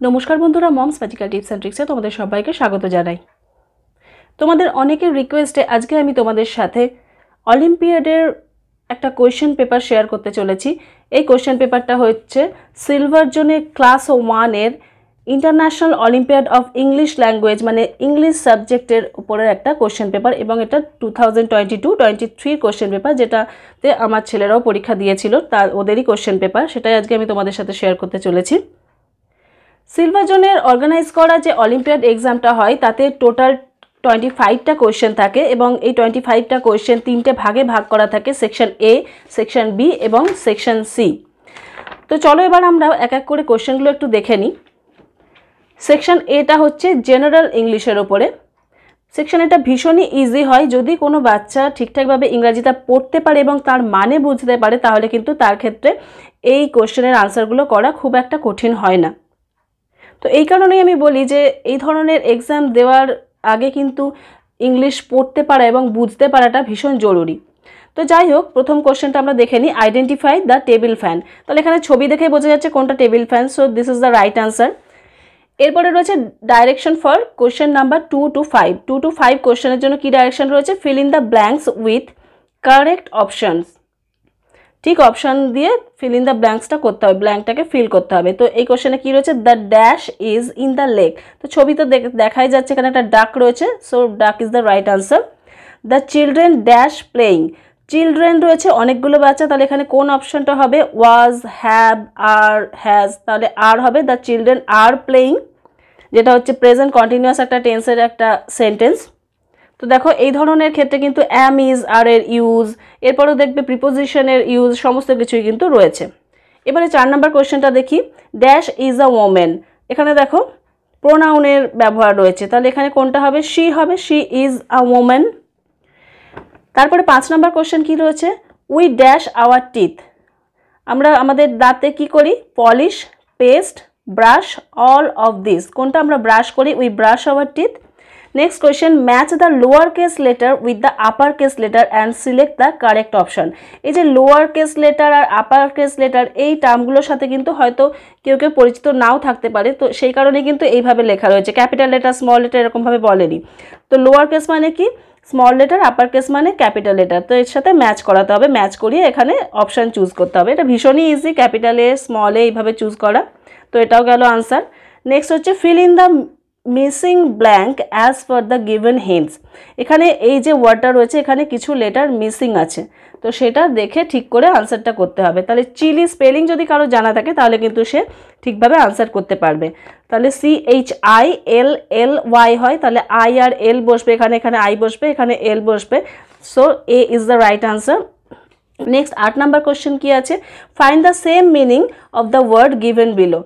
নমস্কার বন্ধুরা, moms magical tips and ট্রিক্সে তোমাদের সবাইকে স্বাগত জানাই। তোমাদের অনেকের রিকোয়েস্টে আজকে আমি তোমাদের সাথে অলিম্পিয়াডের একটা কোয়েশ্চেন পেপার শেয়ার করতে চলেছি। এই কোয়েশ্চেন পেপারটা হচ্ছে সিলভার জোনে ক্লাস 1-এর international olympiad of English language মানে ইংলিশ সাবজেক্টের উপরের একটা কোয়েশ্চেন পেপার, এবং এটা 2022-23 কোয়েশ্চেন পেপার, যেটাতে আমার ছেলেরাও পরীক্ষা দিয়েছিল, তার ওদেরই কোয়েশ্চেন পেপার, সেটাই আজকে আমি তোমাদের সাথে শেয়ার করতে চলেছি। সিলভার জোনের অর্গানাইজ করা যে অলিম্পিয়াড এক্সামটা হয় তাতে টোটাল 25টা কোয়েশ্চেন থাকে, এবং এই 25টা কোয়েশ্চেন 3টে ভাগে ভাগ করা থাকে, সেকশন এ, সেকশন বি এবং সেকশন সি। তো চলো এবার আমরা এক এক করে কোয়েশ্চেনগুলো একটু দেখে নিই। সেকশন এটা হচ্ছে জেনারেল ইংলিশের ওপরে। সেকশন এটা ভীষণই ইজি হয়, যদি কোনো বাচ্চা ঠিকঠাকভাবে ইংরাজিটা পড়তে পারে এবং তার মানে বুঝতে পারে তাহলে কিন্তু তার ক্ষেত্রে এই কোয়েশ্চেনের আনসারগুলো করা খুব একটা কঠিন হয় না। তো এই কারণেই আমি বলি যে এই ধরনের এক্সাম দেওয়ার আগে কিন্তু ইংলিশ পড়তে পারা এবং বুঝতে পারাটা ভীষণ জরুরি। তো যাই হোক, প্রথম কোশ্চেনটা আমরা দেখে নিই, আইডেন্টিফাই দ্য টেবিল ফ্যান। তাহলে এখানে ছবি দেখে বোঝা যাচ্ছে কোনটা table fan, so this is the right answer. এরপরে রয়েছে direction for question number 2 to 5। 2 to 5 কোশ্চেনের জন্য কি ডাইরেকশন রয়েছে, fill in the blanks with correct options. ঠিক অপশান দিয়ে ফিল ইন দ্য ব্ল্যাঙ্কসটা করতে হবে, ব্ল্যাঙ্কটাকে ফিল করতে হবে। তো এই কোশ্চেনে কী রয়েছে, the dash is in the lake. তো ছবি তো দেখাই যাচ্ছে এখানে একটা ডাক রয়েছে, সো ডাক is the right answer. The children dash playing. Children রয়েছে অনেকগুলো বাচ্চা, তাহলে এখানে কোন অপশানটা হবে, ওয়াজ, হ্যাভ, আর, হ্যাজ, তাহলে আর হবে দ্য চিলড্রেন আর প্লেয়িং, যেটা হচ্ছে প্রেজেন্ট কন্টিনিউয়াস একটা টেন্সের একটা সেন্টেন্স। তো দেখো এই ধরনের ক্ষেত্রে কিন্তু অ্যাম, ইজ, আর এর ইউজ, এরপরেও দেখবে প্রিপোজিশনের ইউজ, সমস্ত কিছুই কিন্তু রয়েছে। এবারে 4 নম্বর কোয়েশ্চেনটা দেখি, ড্যাশ ইজ আ ওমেন। এখানে দেখো প্রোনাউনের ব্যবহার রয়েছে, তাহলে এখানে কোনটা হবে, শি হবে, শি ইজ আ ওমেন। তারপরে 5 নম্বর কোয়েশ্চেন কি রয়েছে, উই ড্যাশ আওয়ার টিথ। আমরা আমাদের দাঁতে কি করি, polish, paste, brush, all of this. কোনটা আমরা ব্রাশ করি, we brush our teeth. Next question, match the lower case letter with the upper case letter and select the correct option. এই যে লোয়ার কেস লেটার আর upper case letter, এই টার্মগুলোর সাথে কিন্তু হয়তো কেউ কেউ পরিচিত নাও থাকতে পারে, তো সেই কারণে কিন্তু এইভাবে লেখা রয়েছে, ক্যাপিটাল লেটার স্মল লেটার এরকমভাবে বলেনি। তো লোয়ার কেস মানে কি, স্মল লেটার, আপার কেস মানে ক্যাপিটাল লেটার, তো এর সাথে ম্যাচ করাতে হবে, ম্যাচ করিয়ে এখানে অপশান চুজ করতে হবে। এটা ভীষণই ইজি, ক্যাপিটালে স্মলে এইভাবে চুজ করা। তো এটাও গেল আনসার। নেক্সট হচ্ছে fill in the missing blank as per the given hints. এখানে এই যে ওয়ার্ডটা রয়েছে এখানে কিছু লেটার মিসিং আছে, তো সেটা দেখে ঠিক করে আনসারটা করতে হবে। তাহলে চিলি স্পেলিং যদি কারো জানা থাকে তাহলে কিন্তু সে ঠিকভাবে আনসার করতে পারবে। তাহলে CHILLY হয়, তাহলে আই আর এল বসবে এখানে, এখানে আই বসবে, এখানে এল বসবে, so A is the right answer. Next 8 number question কি আছে, find the same meaning of the word given below.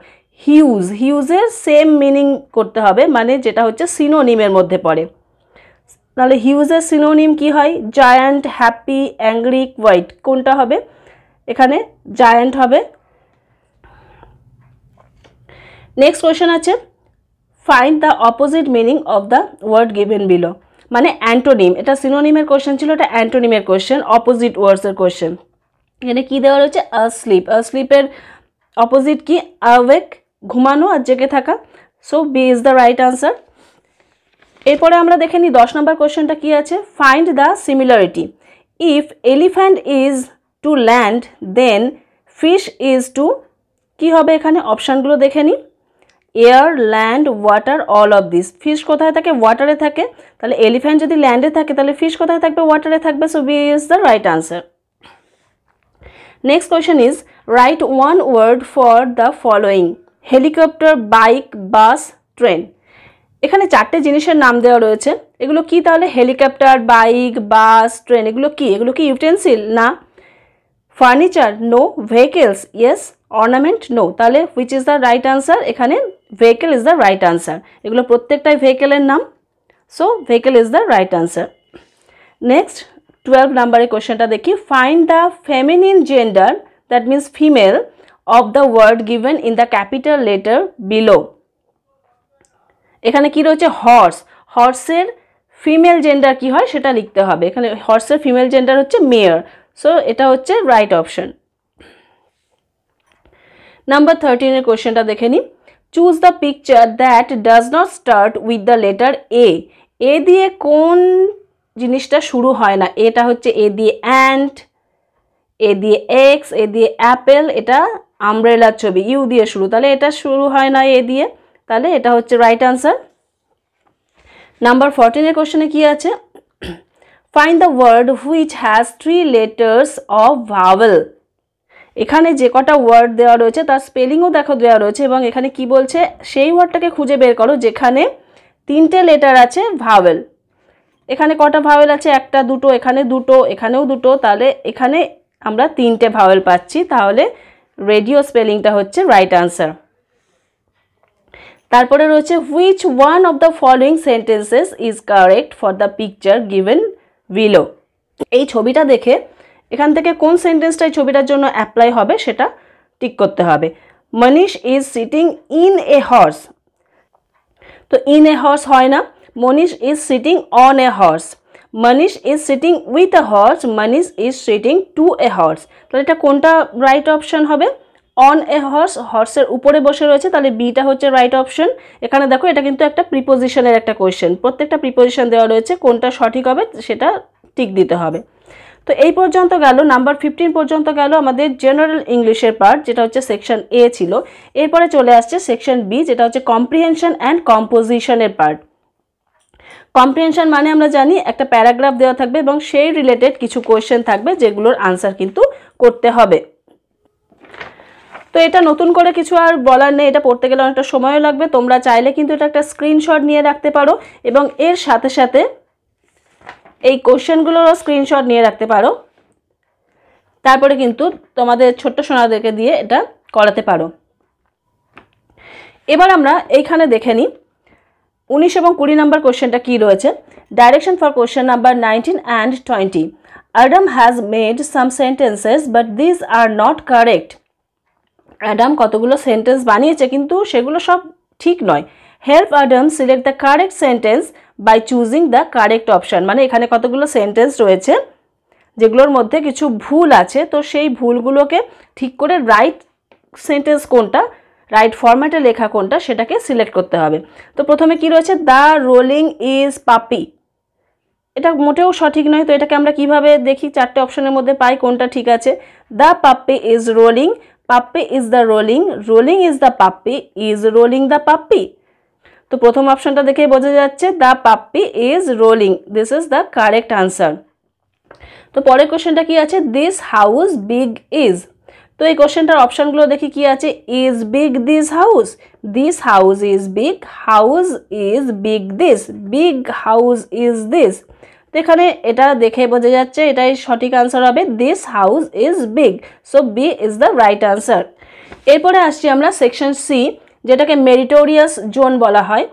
Huge, হিউজের সেম মিনিং করতে হবে, মানে যেটা হচ্ছে সিনোনিমের মধ্যে পড়ে। তাহলে হিউজের সিনোনিম কি হয়, জায়ান্ট, হ্যাপি, অ্যাংরি, হোয়াইট, কোনটা হবে, এখানে জায়ান্ট হবে। নেক্সট কোয়েশ্চেন আছে, find the opposite meaning of the word given below, মানে অ্যান্টোনিম। এটা সিনোনিমের কোয়েশ্চেন ছিল, এটা অ্যান্টোনিমের কোয়েশ্চেন, অপোজিট ওয়ার্ডসের কোয়েশ্চেন। এখানে কি দেওয়া রয়েছে, আসলিপ, আসলিপের অপোজিট কি, অ্যাওয়েক, ঘুমানো আর জেগে থাকা, so B is the right answer. এরপরে আমরা দেখে নিই 10 নম্বর কোয়েশ্চেনটা কি আছে, find the similarity. If elephant is to land then fish is to, কি হবে এখানে, অপশানগুলো দেখে নিই, air, land, water, all of this. Fish কোথায় থাকে, ওয়াটারে থাকে, তাহলে এলিফ্যান্ট যদি ল্যান্ডে থাকে তাহলে ফিশ কোথায় থাকবে, ওয়াটারে থাকবে, so B is the right answer. Next question is write one word for the following, helicopter, bike, bus, train. এখানে 4টে জিনিসের নাম দেওয়া রয়েছে, এগুলো কি তাহলে, হেলিকপ্টার, বাইক, বাস, ট্রেন, এগুলো কি, এগুলো কি ইউটেন্সিল, না। Furniture, no. Vehicles, yes. Ornament, no. তাহলে which is the right answer, এখানে vehicle is the right answer, এগুলো প্রত্যেকটাই ভেহিকেলের নাম, so vehicle is the right answer. Next 12 নাম্বারের কোয়েশ্চেনটা দেখি, find the feminine gender, that means female, of the word given in the capital letter below. এখানে কি রয়েছে, হর্স, হর্সের ফিমেল জেন্ডার কি হয় সেটা লিখতে হবে, এখানে হর্সের ফিমেল জেন্ডার হচ্ছে মেয়ার, সো এটা হচ্ছে রাইট অপশন। নাম্বার 13 এর কোয়েশ্চেনটা দেখে নিই, choose the picture that does not start with the letter A. A দিয়ে কোন জিনিসটা শুরু হয় না? এটা হচ্ছে এ দিয়ে অ্যান্ট, এ দিয়ে এক্স, এ দিয়ে অ্যাপেল, এটা আমব্রেলার ছবি, ইউ দিয়ে শুরু, তাহলে এটা শুরু হয় না এ দিয়ে, তাহলে এটা হচ্ছে রাইট আনসার। নাম্বার 14 এর কোশ্চেনে কি আছে? Find the word which has 3 letters of vowel. এখানে যে কটা ওয়ার্ড দেওয়া রয়েছে তার স্পেলিংও দেখো দেওয়া রয়েছে, এবং এখানে কি বলছে? সেই ওয়ার্ডটাকে খুঁজে বের করো যেখানে 3টে লেটার আছে ভাওয়েল। এখানে কটা ভাওয়েল আছে? একটা, দুটো, এখানে দুটো, এখানেও দুটো, তাহলে এখানে আমরা 3টে ভাওয়েল পাচ্ছি, তাহলে রেডিও স্পেলিংটা হচ্ছে রাইট আনসার। তারপরে রয়েছে which one of the following sentences is correct for the picture given below. এই ছবিটা দেখে এখান থেকে কোন সেন্টেন্সটা এই ছবিটার জন্য অ্যাপ্লাই হবে সেটা টিক করতে হবে। Manish is sitting in a horse, তো ইন এ হর্স হয় না, Manish is sitting on a horse. Manish is sitting with a horse, Manish is sitting to a horse, তাহলে এটা কোনটা রাইট অপশন হবে? অন এ হর্স, হর্সের উপরে বসে রয়েছে, তাহলে বিটা হচ্ছে রাইট অপশন। এখানে দেখো এটা কিন্তু একটা প্রিপোজিশনের একটা কোয়েশ্চেন, প্রত্যেকটা প্রিপোজিশন দেওয়া রয়েছে, কোনটা সঠিক হবে সেটা টিক দিতে হবে। তো এই পর্যন্ত গেল, নাম্বার 15 পর্যন্ত গেল আমাদের জেনারেল ইংলিশের পার্ট, যেটা হচ্ছে সেকশন এ ছিল। এরপরে চলে আসছে সেকশন বি, যেটা হচ্ছে কম্প্রিহেনশন অ্যান্ড কম্পোজিশনের পার্ট। কম্প্রিহেনশন মানে আমরা জানি একটা প্যারাগ্রাফ দেওয়া থাকবে এবং সেই রিলেটেড কিছু কোয়েশ্চেন থাকবে যেগুলোর আনসার কিন্তু করতে হবে। তো এটা নতুন করে কিছু আর বলার নেই, এটা পড়তে গেলে অনেকটা সময়ও লাগবে। তোমরা চাইলে কিন্তু এটা একটা স্ক্রিনশট নিয়ে রাখতে পারো এবং এর সাথে সাথে এই কোশ্চেনগুলোরও স্ক্রিনশট নিয়ে রাখতে পারো, তারপরে কিন্তু তোমাদের ছোট্ট সোনাদেরকে দিয়ে এটা করাতে পারো। এবার আমরা এইখানে দেখে নিই 19 এবং 20 নম্বর কোশ্চেনটা কি রয়েছে। Direction for question number 19 and 20. Adam has made some sentences but these are not correct. Adam কতগুলো সেন্টেন্স বানিয়েছে কিন্তু সেগুলো সব ঠিক নয়। Help Adam select the correct sentence by choosing the correct option. মানে এখানে কতগুলো সেন্টেন্স রয়েছে যেগুলোর মধ্যে কিছু ভুল আছে, তো সেই ভুলগুলোকে ঠিক করে রাইট সেন্টেন্স কোনটা, রাইট ফরম্যাটে লেখা কোনটা সেটাকে সিলেক্ট করতে হবে। তো প্রথমে কি রয়েছে? দ্য রোলিং ইজ পাপি, এটা মোটেও সঠিক নয়। তো এটাকে আমরা কিভাবে দেখি? 4টে অপশনের মধ্যে পাই কোনটা ঠিক আছে। The puppy is rolling, puppy is the rolling, rolling is the puppy, is rolling the puppy. তো প্রথম অপশনটা দেখেই বোঝা যাচ্ছে the puppy is rolling, this is the correct answer. তো পরের কোশ্চেনটা কি আছে? This house big is. তো এই কোশ্চেনটার অপশানগুলো দেখি কি আছে। Is big this house, this house is big, house is big this, big house is this. তো এখানে এটা দেখে বোঝা যাচ্ছে এটাই সঠিক আনসার হবে, this house is big, so B is the right answer. এরপরে আসছি আমরা সেকশন সি, যেটাকে মেরিটোরিয়াস জোন বলা হয়।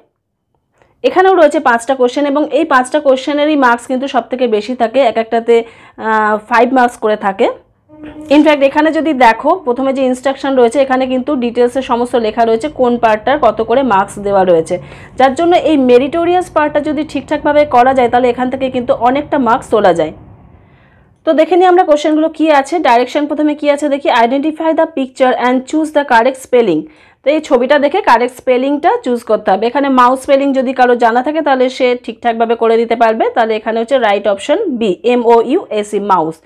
এখানেও রয়েছে 5টা কোশ্চেন এবং এই 5টা কোশ্চেনেরই মার্কস কিন্তু সবথেকে বেশি থাকে, এক একটাতে 5 মার্কস করে থাকে। ইনফ্যাক্ট এখানে যদি দেখো প্রথমে যে ইনস্ট্রাকশন রয়েছে এখানে কিন্তু ডিটেলসে সমস্ত লেখা রয়েছে কোন পার্টটার কত করে মার্কস দেওয়া রয়েছে, যার জন্য এই মেরিটোরিয়াস পার্টটা যদি ঠিকঠাকভাবে করা যায় তাহলে এখান থেকে কিন্তু অনেকটা মার্কস তোলা যায়। তো দেখে নিই আমরা কোশ্চেনগুলো কি আছে। ডাইরেকশন প্রথমে কি আছে দেখি, identify the picture and choose the correct spelling. তো এই ছবিটা দেখে কারেক্ট স্পেলিংটা চুজ করতে হবে। এখানে মাউস স্পেলিং যদি কারো জানা থাকে তাহলে সে ঠিকঠাকভাবে করে দিতে পারবে, তাহলে এখানে হচ্ছে right option B, MOUSE, mouse.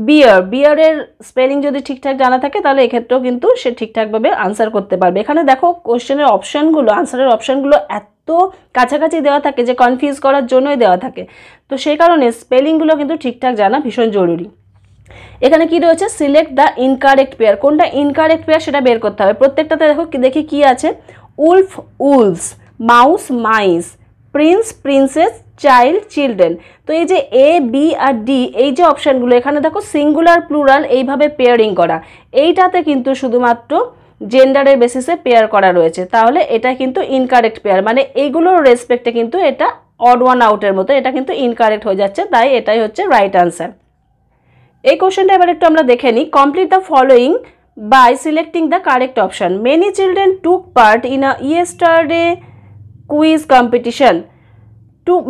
Bear, বিয়ারের স্পেলিং যদি ঠিকঠাক জানা থাকে তাহলে এক্ষেত্রেও কিন্তু সে ঠিকঠাকভাবে আনসার করতে পারবে। এখানে দেখো কোশ্চেনের অপশানগুলো, আনসারের অপশানগুলো এত কাছাকাছি দেওয়া থাকে যে কনফিউজ করার জন্যই দেওয়া থাকে, তো সেই কারণে স্পেলিংগুলো কিন্তু ঠিকঠাক জানা ভীষণ জরুরি। এখানে কি রয়েছে, সিলেক্ট দ্য ইনকারেক্ট পেয়ার, কোনটা ইনকারেক্ট পেয়ার সেটা বের করতে হবে। প্রত্যেকটাতে দেখো দেখি কি আছে, Wolf owls, mouse মাইস, Prince princess, child children. তো এই যে এ বি আর ডি এই যে অপশানগুলো এখানে দেখো সিঙ্গুলার প্লুরাল এইভাবে পেয়ারিং করা, এইটাতে কিন্তু শুধুমাত্র জেন্ডারের বেসিসে পেয়ার করা রয়েছে, তাহলে এটা কিন্তু ইনকারেক্ট পেয়ার, মানে এইগুলোর রেসপেক্টে কিন্তু এটা অড ওয়ান আউটের মতো, এটা কিন্তু ইনকারেক্ট হয়ে যাচ্ছে, তাই এটাই হচ্ছে রাইট আনসার। এই কোশ্চেনটা এবার একটু আমরা দেখে নিই। Complete the following by selecting the correct option. Many children took part in a yesterday quiz competition.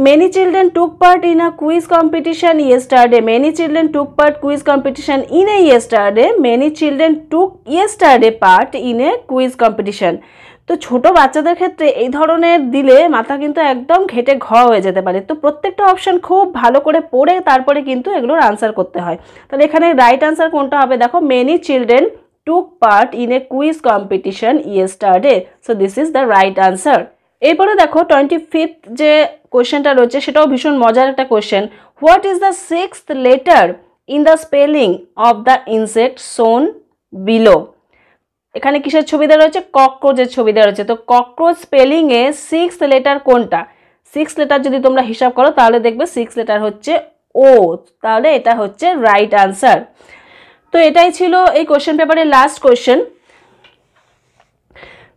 Many children took part in a quiz competition yesterday. Many children took part quiz competition in a yesterday. Many children took yesterday part in a quiz competition. তো ছোট বাচ্চাদের ক্ষেত্রে এই ধরনের দিলে মাথা কিন্তু একদম ঘেটে ঘ হয়ে যেতে পারে। তো প্রত্যেকটা অপশান খুব ভালো করে পড়ে তারপরে কিন্তু এগুলোর আনসার করতে হয়। তাহলে এখানে রাইট আনসার কোনটা হবে? দেখো, many children took part in a quiz competition yesterday. So this is the right answer. এরপরে দেখো 25th যে কোয়েশ্চেনটা রয়েছে সেটাও ভীষণ মজার একটা question. What is the 6th letter in the spelling of the insect শোন বিলো? এখানে কিসের ছবি দেওয়া রয়েছে? ককরোচের ছবি দেওয়া রয়েছে। তো ককরোচ স্পেলিংয়ে 6th লেটার কোনটা? 6 লেটার যদি তোমরা হিসাব করো তাহলে দেখবে 6 লেটার হচ্ছে ও। তাহলে এটা হচ্ছে রাইট আনসার। তো এটাই ছিল এই কোশ্চেন পেপারের লাস্ট কোশ্চেন।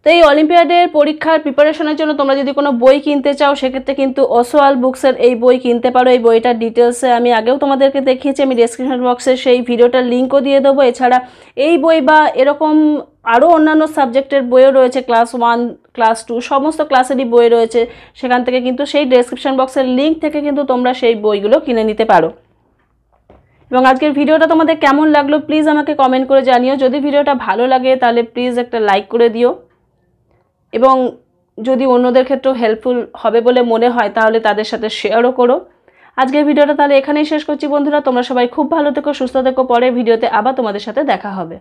তো এই অলিম্পিয়াডের পরীক্ষার প্রিপারেশনের জন্য তোমরা যদি কোনো বই কিনতে চাও সেক্ষেত্রে কিন্তু ওসওয়াল বুকসের এই বই কিনতে পারো। এই বইটার ডিটেলসে আমি আগেও তোমাদেরকে দেখিয়েছি, আমি ডেসক্রিপশন বক্সে সেই ভিডিওটার লিঙ্কও দিয়ে দেবো। এছাড়া এই বই বা এরকম আরও অন্যান্য সাবজেক্টের বইও রয়েছে, ক্লাস 1 ক্লাস 2 সমস্ত ক্লাসেরই বই রয়েছে। সেখান থেকে কিন্তু সেই ডেসক্রিপশন বক্সের লিঙ্ক থেকে কিন্তু তোমরা সেই বইগুলো কিনে নিতে পারো। এবং আজকের ভিডিওটা তোমাদের কেমন লাগলো প্লিজ আমাকে কমেন্ট করে জানিও। যদি ভিডিওটা ভালো লাগে তাহলে প্লিজ একটা লাইক করে দিও, এবং যদি অন্যদের ক্ষেত্রেও হেল্পফুল হবে বলে মনে হয় তাহলে তাদের সাথে শেয়ারও করো। আজকের ভিডিওটা তাহলে এখানেই শেষ করছি বন্ধুরা। তোমরা সবাই খুব ভালো থেকো, সুস্থ থেকো। পরের ভিডিওতে আবার তোমাদের সাথে দেখা হবে।